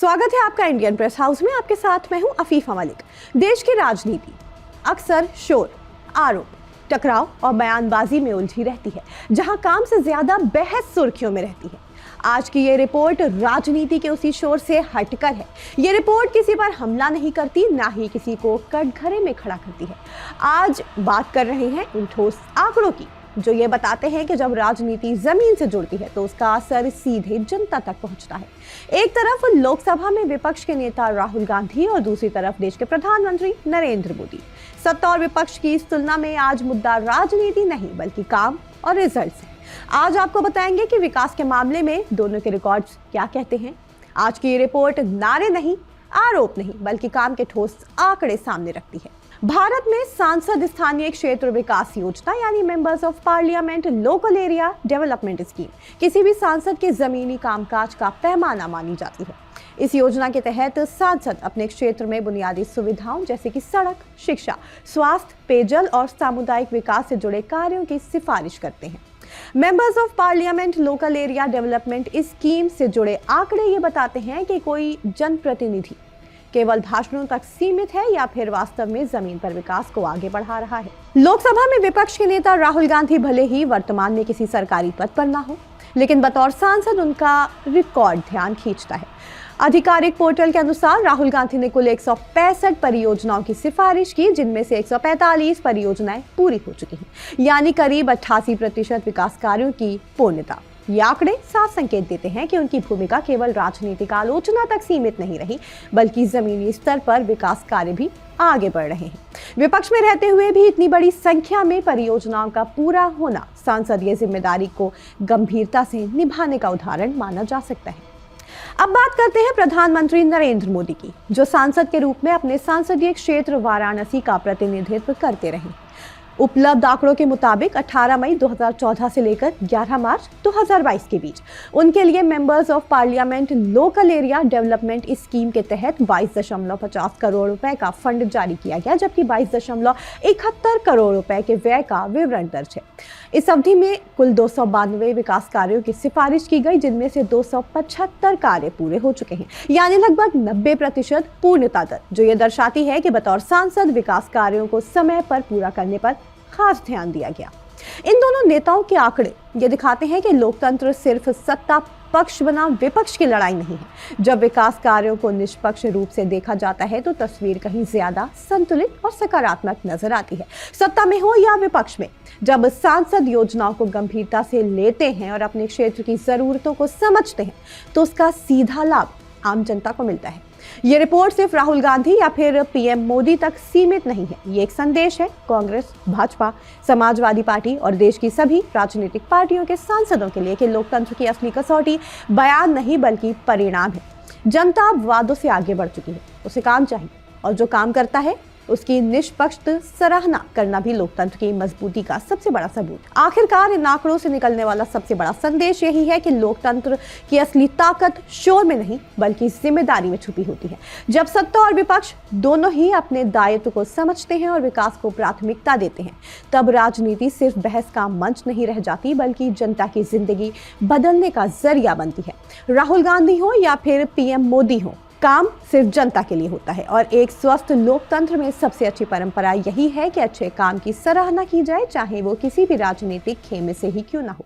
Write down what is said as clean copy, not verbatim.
स्वागत है आपका इंडियन प्रेस हाउस में। आपके साथ मैं हूं अफीफा मलिक। देश की राजनीति अक्सर शोर, आरोप, टकराव और बयानबाजी में उलझी रहती है, जहां काम से ज्यादा बहस सुर्खियों में रहती है। आज की ये रिपोर्ट राजनीति के उसी शोर से हटकर है। ये रिपोर्ट किसी पर हमला नहीं करती, ना ही किसी को कटघरे में खड़ा करती है। आज बात कर रहे हैं उन ठोस आंकड़ों की जो ये बताते हैं कि जब राजनीति जमीन से जुड़ती है तो उसका असर सीधे जनता तक पहुंचता है। एक तरफ लोकसभा में विपक्ष के नेता राहुल गांधी और दूसरी तरफ देश के प्रधानमंत्री नरेंद्र मोदी। सत्ता और विपक्ष की इस तुलना में आज मुद्दा राजनीति नहीं बल्कि काम और रिजल्ट्स है। आज आपको बताएंगे कि विकास के मामले में दोनों के रिकॉर्ड्स क्या कहते हैं। आज की ये रिपोर्ट नारे नहीं, आरोप नहीं बल्कि काम के ठोस आंकड़े सामने रखती है। भारत में सांसद स्थानीय क्षेत्र विकास योजना यानी members of parliament local area development scheme किसी भी सांसद के जमीनी कामकाज का पैमाना मानी जाती है। इस योजना के तहत सांसद अपने क्षेत्र में बुनियादी सुविधाओं जैसे कि सड़क, शिक्षा, स्वास्थ्य, पेयजल और सामुदायिक विकास से जुड़े कार्यों की सिफारिश करते हैं। Members of parliament local area development scheme से जुड़े आंकड़े ये बताते हैं कि कोई जनप्रतिनिधि केवल भाषणों तक सीमित है या फिर वास्तव में जमीन पर विकास को आगे बढ़ा रहा है। लोकसभा में विपक्ष के नेता राहुल गांधी भले ही वर्तमान में किसी सरकारी पद पर ना हो, लेकिन बतौर सांसद उनका रिकॉर्ड ध्यान खींचता है। आधिकारिक पोर्टल के अनुसार राहुल गांधी ने कुल 165 परियोजनाओं की सिफारिश की, जिनमें से 145 परियोजनाएं पूरी हो चुकी हैं, यानी करीब 88% विकास कार्यों की पूर्णता। ये आंकड़े साफ संकेत देते हैं कि उनकी भूमिका केवल राजनीतिक आलोचना तक सीमित नहीं रही, बल्कि जमीनी स्तर पर विकास कार्य भी आगे बढ़ रहे हैं। विपक्ष में रहते हुए भी इतनी बड़ी संख्या में परियोजनाओं का पूरा होना सांसदीय जिम्मेदारी को गंभीरता से निभाने का उदाहरण माना जा सकता है। अब बात करते हैं प्रधानमंत्री नरेंद्र मोदी की, जो सांसद के रूप में अपने संसदीय क्षेत्र वाराणसी का प्रतिनिधित्व करते रहे। उपलब्ध आंकड़ों के मुताबिक 18 मई 2014 से लेकर 11 मार्च 2022 के बीच उनके लिए members of parliament local area development scheme के तहत 22.50 करोड़ रुपए का फंड जारी किया गया, जबकि 22.71 करोड़ रुपए के व्यय का विवरण दर्ज है। इस अवधि में कुल 292 विकास कार्यों की सिफारिश की गई, जिनमें से 275 कार्य पूरे हो चुके हैं, यानी लगभग 90% पूर्णता दर, जो ये दर्शाती है कि बतौर सांसद विकास कार्यों को समय पर पूरा करने पर खास ध्यान दिया गया। इन दोनों नेताओं के आंकड़े ये दिखाते हैं कि लोकतंत्र सिर्फ सत्ता पक्ष बनाम विपक्ष की लड़ाई नहीं है। जब विकास कार्यों को निष्पक्ष रूप से देखा जाता है तो तस्वीर कहीं ज्यादा संतुलित और सकारात्मक नजर आती है। सत्ता में हो या विपक्ष में, जब सांसद योजनाओं को गंभीरता से लेते हैं और अपने क्षेत्र की जरूरतों को समझते हैं तो उसका सीधा लाभ आम जनता को मिलता है। ये रिपोर्ट सिर्फ राहुल गांधी या फिर पीएम मोदी तक सीमित नहीं है। ये एक संदेश है कांग्रेस, भाजपा, समाजवादी पार्टी और देश की सभी राजनीतिक पार्टियों के सांसदों के लिए कि लोकतंत्र की असली कसौटी बयान नहीं बल्कि परिणाम है। जनता अब वादों से आगे बढ़ चुकी है, उसे काम चाहिए, और जो काम करता है उसकी निष्पक्ष सराहना करना भी लोकतंत्र की मजबूती का सबसे बड़ा सबूत। आखिरकार इन आंकड़ों से निकलने वाला सबसे बड़ा संदेश यही है कि लोकतंत्र की असली ताकत शोर में नहीं बल्कि जिम्मेदारी में छुपी होती है। जब सत्ता और विपक्ष दोनों ही अपने दायित्व को समझते हैं और विकास को प्राथमिकता देते हैं, तब राजनीति सिर्फ बहस का मंच नहीं रह जाती बल्कि जनता की जिंदगी बदलने का जरिया बनती है। राहुल गांधी हो या फिर पीएम मोदी हो, काम सिर्फ जनता के लिए होता है, और एक स्वस्थ लोकतंत्र में सबसे अच्छी परंपरा यही है कि अच्छे काम की सराहना की जाए, चाहे वो किसी भी राजनीतिक खेमे से ही क्यों ना हो।